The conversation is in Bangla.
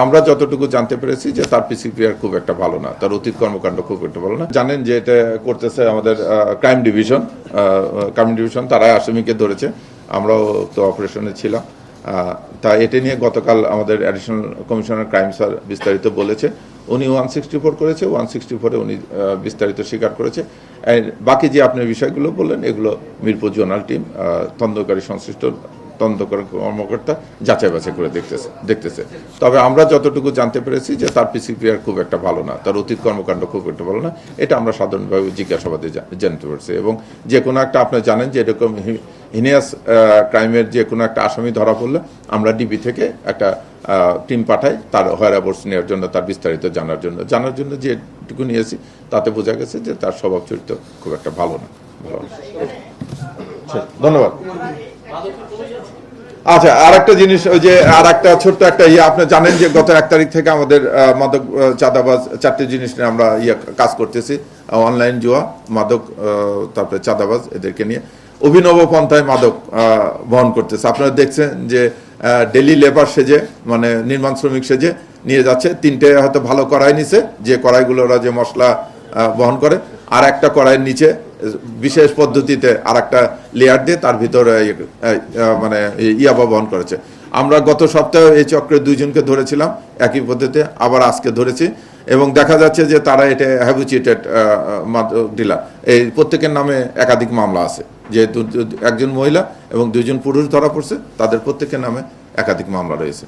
আমরা যতটুকু জানতে পেরেছি যে তার পিসিপিআর খুব একটা ভালো না, তার অতীত কর্মকাণ্ড খুব একটা ভালো না। জানেন যে এটা করতেছে আমাদের ক্রাইম ডিভিশন, তারা আসামিকে ধরেছে, আমরাও তো অপারেশনে ছিলাম। তা এটা নিয়ে গতকাল আমাদের অ্যাডিশনাল কমিশনার ক্রাইম স্যার বিস্তারিত বলেছে। উনি 164 করেছে, 164-এ উনি বিস্তারিত স্বীকার করেছে। বাকি যে আপনি বিষয়গুলো বললেন এগুলো মিরপুর জোনাল টিম তদন্তকারী সংশ্লিষ্ট তদন্তকারী কর্মকর্তা যাচাই বাছাই করে দেখতেছে। তবে আমরা যতটুকু জানতে পেরেছি যে তার পিসিপিআর খুব একটা ভালো না, তার অতীত কর্মকাণ্ড খুব একটা ভালো না, এটা আমরা সাধারণভাবে জিজ্ঞাসাবাদে জানতে পারছি। এবং যে কোনো একটা আপনি জানেন যে এরকম হিনিয়াস ক্রাইমের যে কোনো একটা আসামি ধরা পড়লে আমরা ডিবি থেকে একটা টিম পাঠাই তার হোয়ারঅ্যাবাউটস নেওয়ার জন্য, তার বিস্তারিত জানার জন্য যেটুকু নিয়েছি তাতে বোঝা গেছে যে তার স্বভাব চরিত্র খুব একটা ভালো না। ধন্যবাদ। আচ্ছা, আর একটা জিনিস, ওই যে আর একটা ছোট্ট একটা আপনি জানেন যে গত 1 তারিখ থেকে আমাদের মাদক চাঁদাবাজ 4টে জিনিস নিয়ে আমরা কাজ করতেছি। অনলাইন জুয়া, মাদক, তারপরে চাঁদাবাজ, এদেরকে নিয়ে অভিনব পন্থায় মাদক বহন করতেছে। আপনারা দেখছেন যে ডেলি লেবার সেজে, মানে নির্মাণ শ্রমিক সেজে নিয়ে যাচ্ছে। 3টে হয়তো ভালো কড়াই নিছে, যে কড়াইগুলো ওরা যে মশলা বহন করে, আর একটা কড়াইয়ের নিচে বিশেষ পদ্ধতিতে আর একটা লেয়ার দিয়ে তার ভিতরে মানে ইয়াবা বহন করেছে। আমরা গত সপ্তাহে এই চক্রে 2 জনকে ধরেছিলাম একই পদ্ধতিতে, আবার আজকে ধরেছি। এবং দেখা যাচ্ছে যে তারা এটা হ্যাবিচুয়েটেড ডিলার। এই প্রত্যেকের নামে একাধিক মামলা আছে, যেহেতু একজন মহিলা এবং 2 জন পুরুষ ধরা পড়ছে, তাদের প্রত্যেকের নামে একাধিক মামলা রয়েছে।